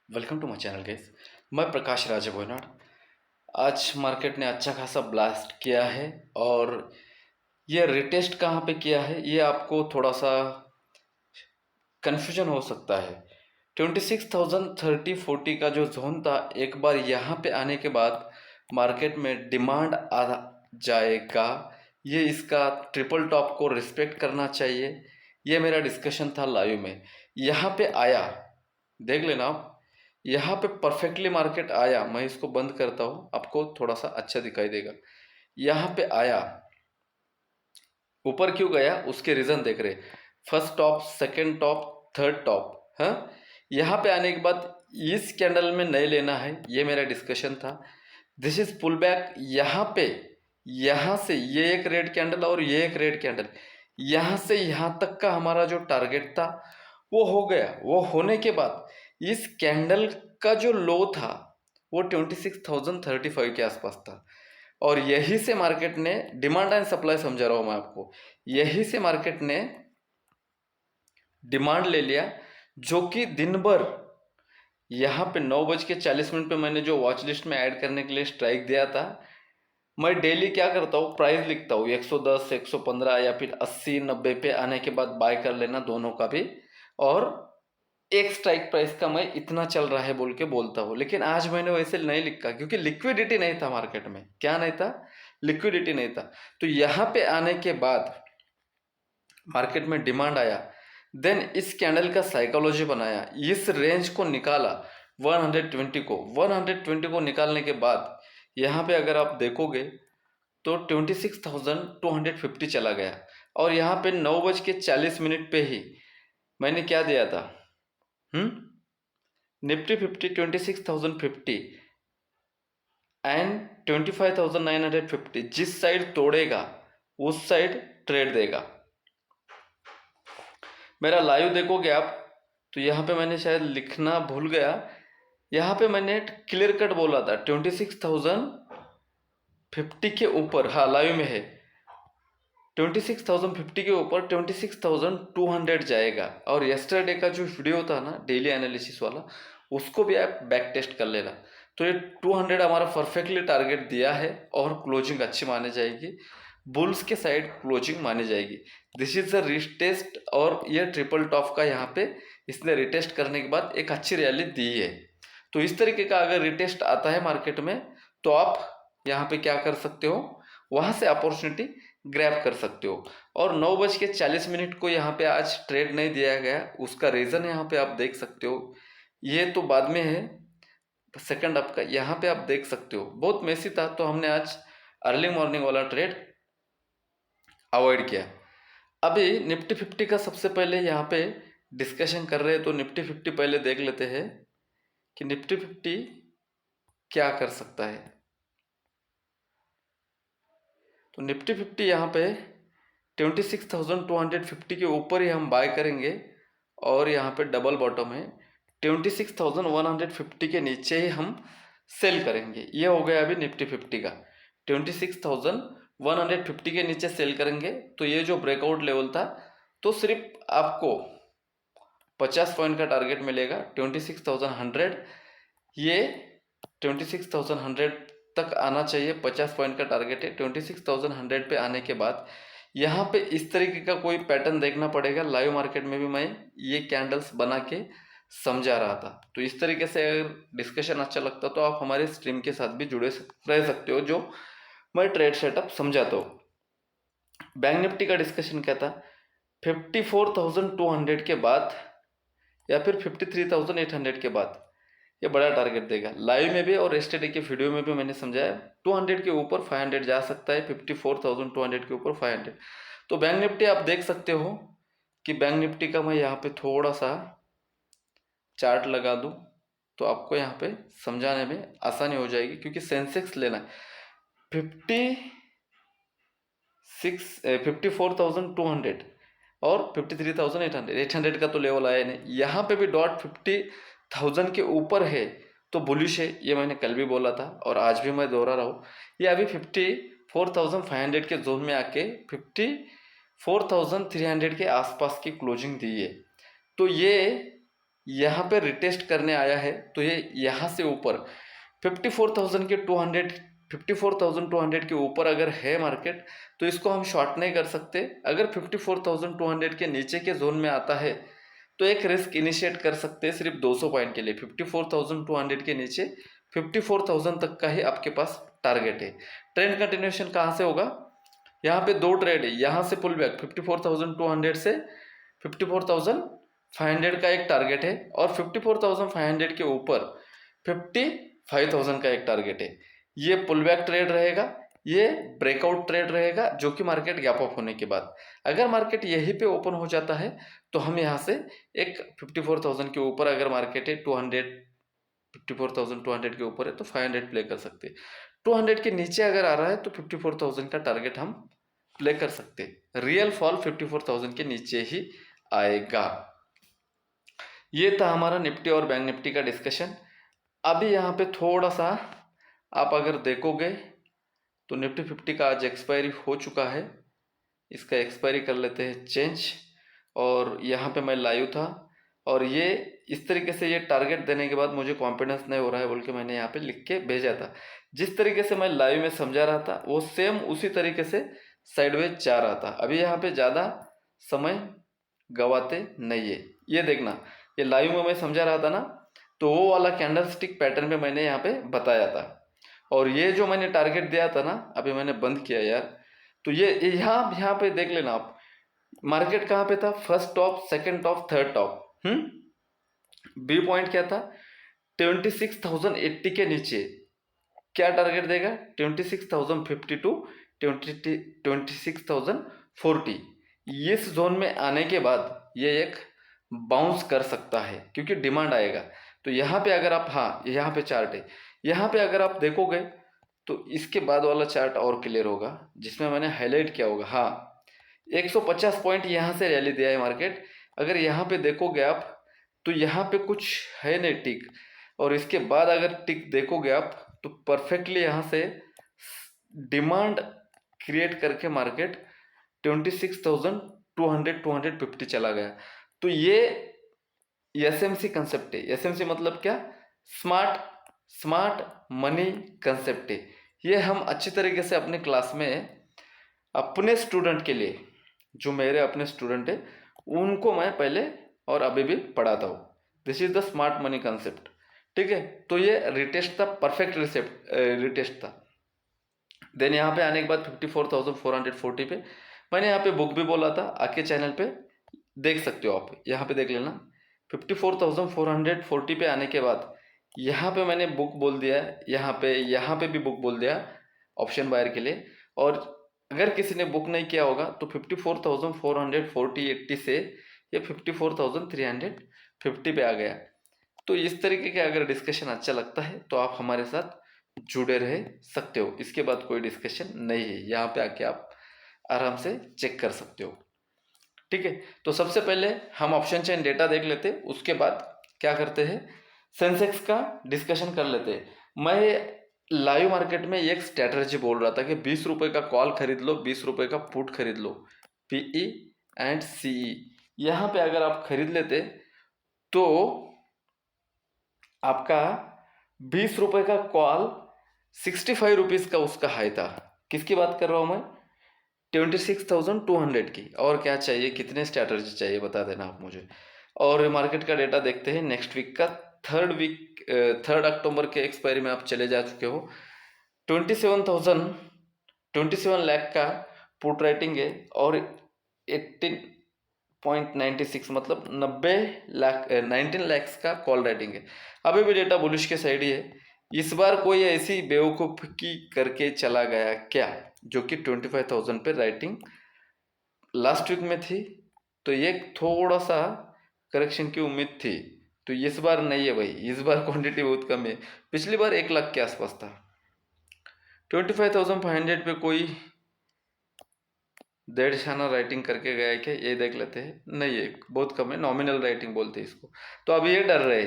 Welcome to my channel guys. मैं प्रकाश राज बोयनाड। आज market ने अच्छा खासा ब्लास्ट किया है और ये रिटेस्ट कहाँ पे किया है ये आपको थोड़ा सा कन्फ्यूजन हो सकता है। 26,030-40 का जो जोन था, एक बार यहाँ पे आने के बाद मार्केट में डिमांड आ जाएगा। ये इसका ट्रिपल टॉप को रिस्पेक्ट करना चाहिए। ये मेरा डिस्कशन था लाइव में। यहाँ पे आया, देख लेना आप। यहाँ पे परफेक्टली मार्केट आया। मैं इसको बंद करता हूँ, आपको थोड़ा सा अच्छा दिखाई देगा। यहाँ पे आया, ऊपर क्यों गया उसके रीजन देख रहे। First top, second top, third top. हाँ, यहाँ पे आने के बाद इस कैंडल में नहीं लेना है, ये मेरा डिस्कशन था। This is pull back. यहाँ पे, यहाँ से ये एक रेड कैंडल और ये एक रेड कैंडल, यहाँ से यहाँ तक का हमारा जो टारगेट था वो हो गया। वो होने के बाद इस कैंडल का जो लो था वो 26,035 के आसपास था और यही से मार्केट ने, डिमांड एंड सप्लाई समझा रहा हूं मैं आपको, यही से मार्केट ने डिमांड ले लिया, जो कि दिन भर यहाँ पे 9:40 पे मैंने जो वॉच लिस्ट में ऐड करने के लिए स्ट्राइक दिया था। मैं डेली क्या करता हूँ, प्राइस लिखता हूँ 110, 115 या फिर 80, 90 पे आने के बाद बाय कर लेना दोनों का भी। और एक स्ट्राइक प्राइस का मैं इतना चल रहा है बोल के बोलता हूँ। लेकिन आज मैंने वैसे नहीं लिखा क्योंकि लिक्विडिटी नहीं था मार्केट में। क्या नहीं था? लिक्विडिटी नहीं था। तो यहाँ पे आने के बाद मार्केट में डिमांड आया, देन इस कैंडल का साइकोलॉजी बनाया, इस रेंज को निकाला 120 को निकालने के बाद यहाँ पे अगर आप देखोगे तो 26,250 चला गया। और यहाँ पे 9:40 पे ही मैंने क्या दिया था, निफ्टी 50 26,050 एंड 25,950, जिस साइड तोड़ेगा उस साइड ट्रेड देगा। मेरा लाइव देखोगे आप तो यहाँ पे मैंने शायद लिखना भूल गया, यहाँ पे मैंने क्लियर कट बोला था 26,050 के ऊपर। हाँ, लाइव में है 26,050 के ऊपर 26,200 जाएगा। और यस्टरडे का जो वीडियो था ना, डेली एनालिसिस वाला, उसको भी आप बैक टेस्ट कर लेना। तो ये 200 हमारा परफेक्टली टारगेट दिया है और क्लोजिंग अच्छी मानी जाएगी, बुल्स के साइड क्लोजिंग मानी जाएगी। दिस इज द रिटेस्ट और ये ट्रिपल टॉप का यहाँ पे इसने रिटेस्ट करने के बाद एक अच्छी रैली दी है। तो इस तरीके का अगर रिटेस्ट आता है मार्केट में तो आप यहाँ पे क्या कर सकते हो, वहां से अपॉर्चुनिटी ग्रैब कर सकते हो। और 9:40 को यहाँ पे आज ट्रेड नहीं दिया गया, उसका रीजन यहाँ पे आप देख सकते हो। ये तो बाद में है, सेकंड अप का यहाँ पे आप देख सकते हो बहुत मेसी था, तो हमने आज अर्ली मॉर्निंग वाला ट्रेड अवॉइड किया। अभी निफ्टी 50 का सबसे पहले यहाँ पे डिस्कशन कर रहे हैं, तो निफ्टी 50 पहले देख लेते हैं कि निफ्टी 50 क्या कर सकता है। तो निफ्टी 50 यहाँ पे 26,250 के ऊपर ही हम बाय करेंगे और यहाँ पे डबल बॉटम है 26,150 के नीचे ही हम सेल करेंगे। ये हो गया अभी निफ्टी 50 का, 26,150 के नीचे सेल करेंगे। तो ये जो ब्रेकआउट लेवल था, तो सिर्फ आपको 50 पॉइंट का टारगेट मिलेगा 26,100। ये 26,100 तक आना चाहिए, 50 पॉइंट का टारगेट है। 26,100 पे आने के बाद यहाँ पे इस तरीके का कोई पैटर्न देखना पड़ेगा। लाइव मार्केट में भी मैं ये कैंडल्स बना के समझा रहा था। तो इस तरीके से अगर डिस्कशन अच्छा लगता तो आप हमारे स्ट्रीम के साथ भी जुड़े रह सकते हो, जो मैं ट्रेड सेटअप समझाता हूँ। बैंक निफ्टी का डिस्कशन क्या था, 54,200 के बाद या फिर 53,800 के बाद ये बड़ा टारगेट देगा। लाइव में भी और यस्टरडे के वीडियो में भी मैंने समझाया 200 के ऊपर 500 जा सकता है, 54,200 के ऊपर 500। तो बैंक निफ्टी आप देख सकते हो कि बैंक निफ्टी का मैं यहाँ पे थोड़ा सा चार्ट लगा दूं तो आपको यहाँ पे समझाने में आसानी हो जाएगी, क्योंकि सेंसेक्स लेना है 54,200 और 53,800, 800 का तो लेवल आया नहीं। यहाँ पे भी डॉट 50,000 के ऊपर है तो बुलिश है, ये मैंने कल भी बोला था और आज भी मैं दोहरा रहा हूँ। ये अभी 54,500 के जोन में आके 54,300 के आसपास की क्लोजिंग दी है। तो ये यहाँ पे रिटेस्ट करने आया है, तो ये यहाँ से ऊपर 54,200 के ऊपर अगर है मार्केट, तो इसको हम शॉर्ट नहीं कर सकते। अगर 54,200 के नीचे के जोन में आता है तो एक रिस्क इनिशिएट कर सकते हैं सिर्फ 200 पॉइंट के लिए। 54,200 के नीचे 54,000 तक का ही आपके पास टारगेट है। ट्रेंड कंटिन्यूएशन कहाँ से होगा? यहाँ पे दो ट्रेड है, यहाँ से पुल बैक 54,200 से 54,500 का एक टारगेट है, और 54,500 के ऊपर 55,000 का एक टारगेट है। ये पुल बैक ट्रेड रहेगा, ये ब्रेकआउट ट्रेड रहेगा, जो कि मार्केट गैप अप होने के बाद। अगर मार्केट यहीं पे ओपन हो जाता है तो हम यहाँ से एक 54,000 के ऊपर अगर मार्केट है 54,200 के ऊपर है तो 500 प्ले कर सकते हैं। 200 के नीचे अगर आ रहा है तो 54,000 का टारगेट हम प्ले कर सकते हैं। रियल फॉल 54,000 के नीचे ही आएगा। ये था हमारा निफ्टी और बैंक निफ्टी का डिस्कशन। अभी यहाँ पे थोड़ा सा आप अगर देखोगे तो निफ्टी 50 का आज एक्सपायरी हो चुका है, इसका एक्सपायरी कर लेते हैं चेंज। और यहाँ पे मैं लाइव था, और ये इस तरीके से ये टारगेट देने के बाद मुझे कॉन्फिडेंस नहीं हो रहा है बोल के मैंने यहाँ पे लिख के भेजा था। जिस तरीके से मैं लाइव में समझा रहा था वो सेम उसी तरीके से साइडवेज जा रहा था। अभी यहाँ पे ज़्यादा समय गवाते नहीं है। ये देखना, ये लाइव में मैं समझा रहा था ना, तो वो वाला कैंडल स्टिक पैटर्न में मैंने यहाँ पे बताया था। और ये जो मैंने टारगेट दिया था ना, अभी मैंने बंद किया यार, तो ये यहाँ पे देख लेना आप, मार्केट कहाँ पे था? First top, second top, third top. B point क्या था? 26,080 के नीचे क्या टारगेट देगा? 26,050 टू 26,040। इस जोन में आने के बाद ये एक बाउंस कर सकता है क्योंकि डिमांड आएगा। तो यहाँ पे अगर आप, हाँ यहाँ पे चार्ट है, यहाँ पे अगर आप देखोगे तो इसके बाद वाला चार्ट और क्लियर होगा जिसमें मैंने हाईलाइट किया होगा। हाँ 150 पॉइंट यहाँ से रैली दिया है मार्केट। अगर यहाँ पे देखोगे आप तो यहाँ पे कुछ है नहीं टिक, और इसके बाद अगर टिक देखोगे आप तो परफेक्टली यहाँ से डिमांड क्रिएट करके मार्केट 26,200-250 चला गया। तो ये एसएमसी कंसेप्ट है। एसएमसी मतलब क्या? स्मार्ट मनी कंसेप्ट है। ये हम अच्छी तरीके से अपने क्लास में अपने स्टूडेंट के लिए, जो मेरे अपने स्टूडेंट है उनको मैं पहले और अभी भी पढ़ाता हूँ। This is the smart money concept. ठीक है, तो ये रिटेस्ट था, परफेक्ट रिटेस्ट था। देन यहाँ पे आने के बाद 54,440 पे मैंने यहाँ पे बुक भी बोला था, आके चैनल पे देख सकते हो आप, यहाँ पे देख लेना। 54,440 पे आने के बाद यहाँ पे मैंने बुक बोल दिया, यहाँ पे भी बुक बोल दिया ऑप्शन बायर के लिए। और अगर किसी ने बुक नहीं किया होगा तो 54,440-80 से ये 54,350 पे आ गया। तो इस तरीके के अगर डिस्कशन अच्छा लगता है तो आप हमारे साथ जुड़े रह सकते हो। इसके बाद कोई डिस्कशन नहीं है, यहाँ पे आके आप आराम से चेक कर सकते हो। ठीक है, तो सबसे पहले हम ऑप्शन चेन डेटा देख लेते, उसके बाद क्या करते हैं, सेंसेक्स का डिस्कशन कर लेते हैं। मैं लाइव मार्केट में एक स्ट्रैटेजी बोल रहा था कि 20 रुपये का कॉल खरीद लो, 20 रुपये का पुट खरीद लो, पीई एंड सीई। यहाँ पे अगर आप खरीद लेते तो आपका 20 रुपये का कॉल 65 रुपीज़ का उसका हाई था। किसकी बात कर रहा हूँ मैं? 26,200 की। और क्या चाहिए, कितने स्ट्रैटेजी चाहिए बता देना आप मुझे। और मार्केट का डेटा देखते हैं नेक्स्ट वीक का। 3 अक्टूबर के एक्सपायरी में आप चले जा चुके हो। 27 लाख का पुट राइटिंग है और 18.96 मतलब 19 लाख का कॉल राइटिंग है। अभी भी डेटा बुलिश के साइड ही है। इस बार कोई ऐसी बेवकूफ़ी करके चला गया क्या, जो कि 25,000 पे राइटिंग लास्ट वीक में थी, तो ये थोड़ा सा करेक्शन की उम्मीद थी। तो इस बार नहीं है भाई, इस बार क्वांटिटी बहुत कम है। पिछली बार 1 लाख के आसपास था। 25,500 पे कोई डेढ़ शाना राइटिंग करके गया है क्या, ये देख लेते हैं। नहीं है, बहुत कम है, नॉमिनल राइटिंग बोलते हैं इसको। तो अभी ये डर रहे,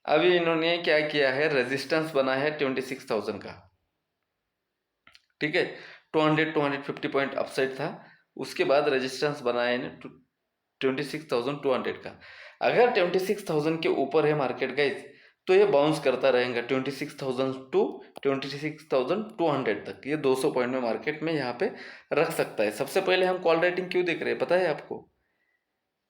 अभी इन्होंने क्या किया है, रेजिस्टेंस बना है 26,000 का। ठीक है, 250 पॉइंट अपसाइड था, उसके बाद रेजिस्टेंस बनाया है 26,200 का। अगर 26,000 के ऊपर है मार्केट गाइस तो ये बाउंस करता रहेगा 26,000 टू 26,200 तक। ये 200 पॉइंट में मार्केट में यहाँ पे रख सकता है। सबसे पहले हम कॉल रेटिंग क्यों देख रहे हैं पता है आपको?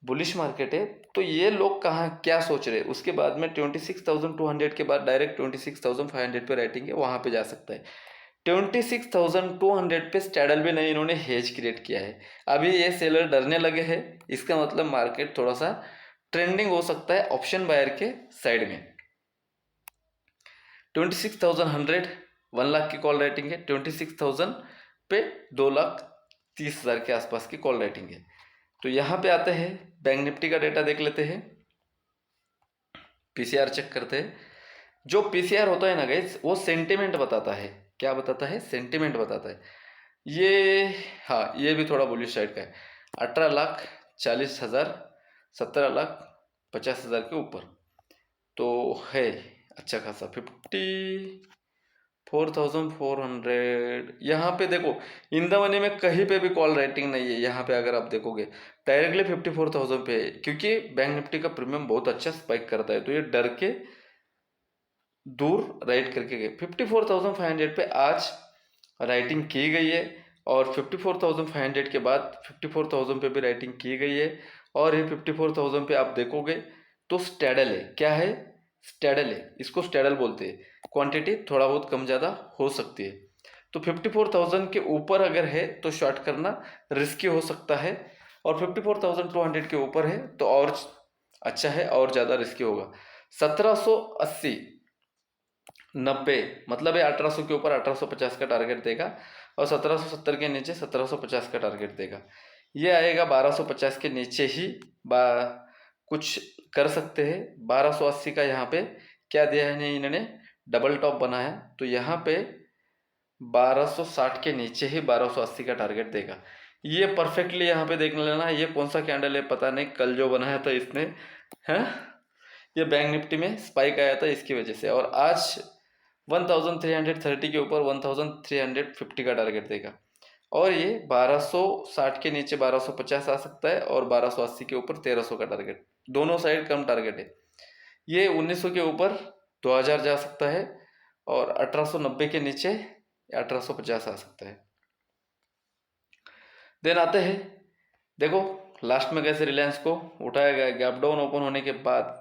बुलिश मार्केट है तो ये लोग कहाँ क्या सोच रहे हैं, उसके बाद में 26,200 के बाद डायरेक्ट 26,500 पे रेटिंग है, वहां पे जा सकता है। 26,200 पे स्टैडल भी नहीं, इन्होंने हेज क्रिएट किया है। अभी ये सेलर डरने लगे हैं, इसका मतलब मार्केट थोड़ा सा ट्रेंडिंग हो सकता है ऑप्शन बायर के साइड में। 26,100 1 लाख की कॉल रेटिंग है, 26,000 पे 2,30,000 के आसपास की कॉल रेटिंग है। तो यहाँ पे आते हैं, बैंक निफ्टी का डेटा देख लेते हैं, पीसीआर चेक करते हैं। जो पीसीआर होता है ना गाइस वो सेंटिमेंट बताता है। क्या बताता है? सेंटिमेंट बताता है। ये हाँ ये भी थोड़ा बुलिश साइड का है। 18,40,000 17,50,000 के ऊपर तो है अच्छा खासा 54,400। यहाँ पे देखो इन द मनी में कहीं पे भी कॉल रेटिंग नहीं है। यहाँ पे अगर आप देखोगे डायरेक्टली 54,000 पे है, क्योंकि बैंक निफ्टी का प्रीमियम बहुत अच्छा स्पाइक करता है तो ये डर के दूर राइट करके गए। 54,500 पे आज राइटिंग की गई है और 54,500 के बाद 54,000 पे भी राइटिंग की गई है। और ये 54,000 पे आप देखोगे तो स्टैडल है। क्या है? स्टैडल है, इसको स्टैडल बोलते हैं। क्वांटिटी थोड़ा बहुत कम ज़्यादा हो सकती है। तो 54,000 के ऊपर अगर है तो शॉर्ट करना रिस्की हो सकता है, और 54,200 के ऊपर है तो और अच्छा है और ज़्यादा रिस्की होगा। 1780 90 मतलब है 1800 के ऊपर 1850 का टारगेट देगा, और 1770 के नीचे 1750 का टारगेट देगा। ये आएगा 1250 के नीचे ही कुछ कर सकते हैं। 1280 का यहाँ पे क्या दिया है इन्होंने, डबल टॉप बनाया, तो यहाँ पे 1260 के नीचे ही 1280 का टारगेट देगा। ये परफेक्टली यहाँ पे देख लेना। ये कौन सा कैंडल है पता नहीं, कल जो बनाया था इसने है, ये बैंक निफ्टी में स्पाइक आया था इसकी वजह से। और आज 1330 के ऊपर 1350 का टारगेट देगा, और ये 1260 के नीचे 1250 आ सकता है, और 1280 के ऊपर 1300 का टारगेट। दोनों साइड कम टारगेट है। ये 1900 के ऊपर 2000 जा सकता है, और 1890 के नीचे 1850 आ सकता है। देन आते हैं, देखो लास्ट में कैसे रिलायंस को उठाया गया। गैप डाउन ओपन होने के बाद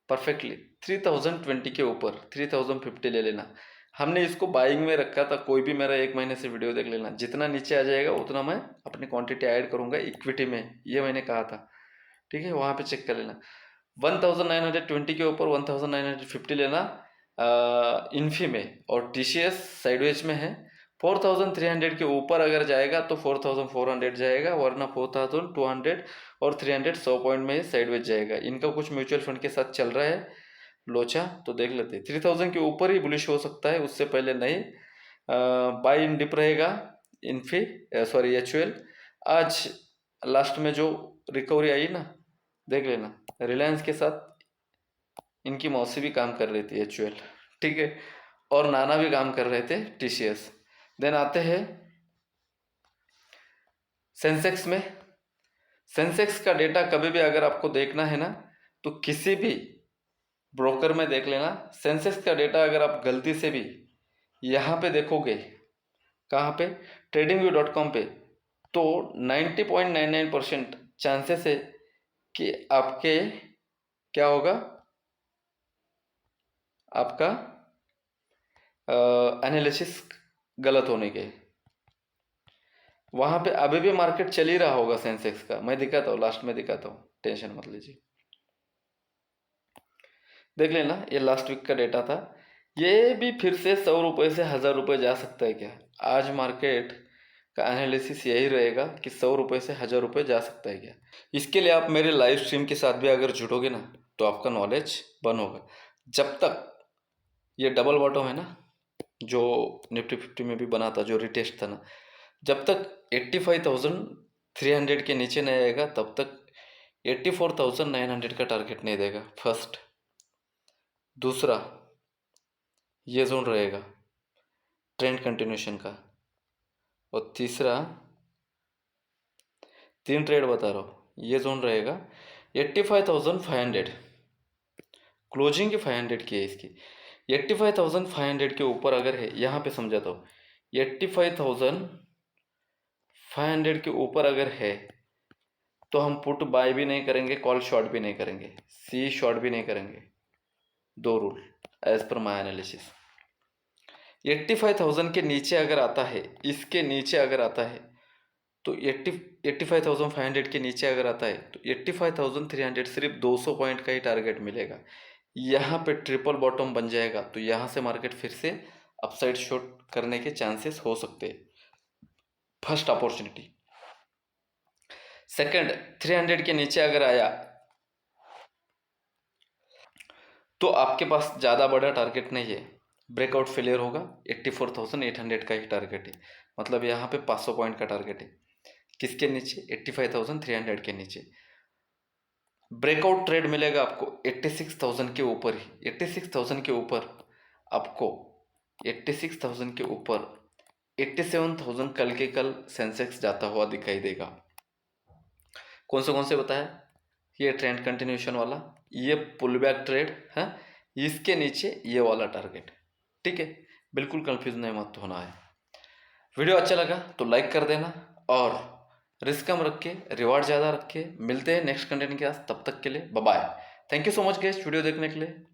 परफेक्टली 3020 के ऊपर 3050 ले लेना। हमने इसको बाइंग में रखा था। कोई भी मेरा 1 महीने से वीडियो देख लेना, जितना नीचे आ जाएगा उतना मैं अपनी क्वांटिटी ऐड करूंगा इक्विटी में, ये मैंने कहा था। ठीक है, वहां पे चेक कर लेना। 1920 के ऊपर 1950 लेना इन्फी में, और टीसीएस साइडवेज में है। 4300 के ऊपर अगर जाएगा तो 4400 जाएगा, वरना 4200 और 300 100 पॉइंट में साइडवेज जाएगा। इनका कुछ म्यूचुअल फंड के साथ चल रहा है लोचा, तो देख लेते हैं। 3000 के ऊपर ही बुलिश हो सकता है, उससे पहले नहीं। बाई इन डिप रहेगा इन्फी सॉरी एचयूएल। आज लास्ट में जो रिकवरी आई ना, देख लेना। रिलायंस के साथ इनकी मौसी भी काम कर रही थी एचयूएल, ठीक है, और नाना भी काम कर रहे थे टीसीएस। देन आते हैं सेंसेक्स में। सेंसेक्स का डेटा कभी भी अगर आपको देखना है ना तो किसी भी ब्रोकर में देख लेना। सेंसेक्स का डेटा अगर आप गलती से भी यहाँ पे देखोगे, कहाँ पे, tradingview.com पे, तो 90.99% चांसेस है कि आपके क्या होगा, आपका एनालिसिस गलत होने के। वहां पे अभी भी मार्केट चल ही रहा होगा सेंसेक्स का, मैं दिखाता हूँ, लास्ट में दिखाता हूँ, टेंशन मत लीजिए। देख लेना, ये लास्ट वीक का डेटा था। ये भी फिर से 100 रुपये से 1000 रुपये जा सकता है क्या? आज मार्केट का एनालिसिस यही रहेगा कि 100 रुपये से 1000 रुपये जा सकता है क्या। इसके लिए आप मेरे लाइव स्ट्रीम के साथ भी अगर जुड़ोगे ना तो आपका नॉलेज बन होगा। जब तक ये डबल बॉटम है ना, जो निफ्टी 50 में भी बना था, जो रिटेस्ट था ना, जब तक 85,300 के नीचे नहीं आएगा तब तक 84,900 का टारगेट नहीं देगा। फर्स्ट, दूसरा ये जोन रहेगा ट्रेंड कंटिन्यूशन का, और तीसरा 3 ट्रेड बता रहा हूँ, ये जोन रहेगा 85,500 क्लोजिंग की 500 की है इसकी। 85,500 के ऊपर अगर है, यहाँ पे समझाता हूँ, 85,500 के ऊपर अगर है तो हम पुट बाय भी नहीं करेंगे, कॉल शॉर्ट भी नहीं करेंगे, सी शॉर्ट भी नहीं करेंगे। दो रूल एज पर माई एनालिसिस। 85,000 के नीचे अगर आता है, इसके नीचे अगर आता है तो 85,500 के नीचे अगर आता है तो 85,300 सिर्फ 200 पॉइंट का ही टारगेट मिलेगा। यहाँ पे ट्रिपल बॉटम बन जाएगा तो यहाँ से मार्केट फिर से अपसाइड शॉर्ट करने के चांसेस हो सकते हैं। First opportunity. सेकंड, 300 के नीचे अगर आया तो आपके पास ज़्यादा बड़ा टारगेट नहीं है, ब्रेकआउट फेलियर होगा। 84,800 का ही टारगेट है, मतलब यहाँ पे 500 पॉइंट का टारगेट है। किसके नीचे? 85,300 के नीचे। ब्रेकआउट ट्रेड मिलेगा आपको 86,000 के ऊपर ही। 86,000 के ऊपर आपको 86,000 के ऊपर 87,000 कल के कल सेंसेक्स जाता हुआ दिखाई देगा। कौन से बताया? ये ट्रेंड कंटिन्यूशन वाला, ये पुल बैक ट्रेड है, इसके नीचे ये वाला टारगेट। ठीक है, बिल्कुल कंफ्यूज नहीं मत होना है। वीडियो अच्छा लगा तो लाइक कर देना और रिस्क कम रख के रिवार्ड ज़्यादा रख के मिलते हैं नेक्स्ट कंटेंट के साथ। तब तक के लिए bye bye. Thank you so much guys video देखने के लिए।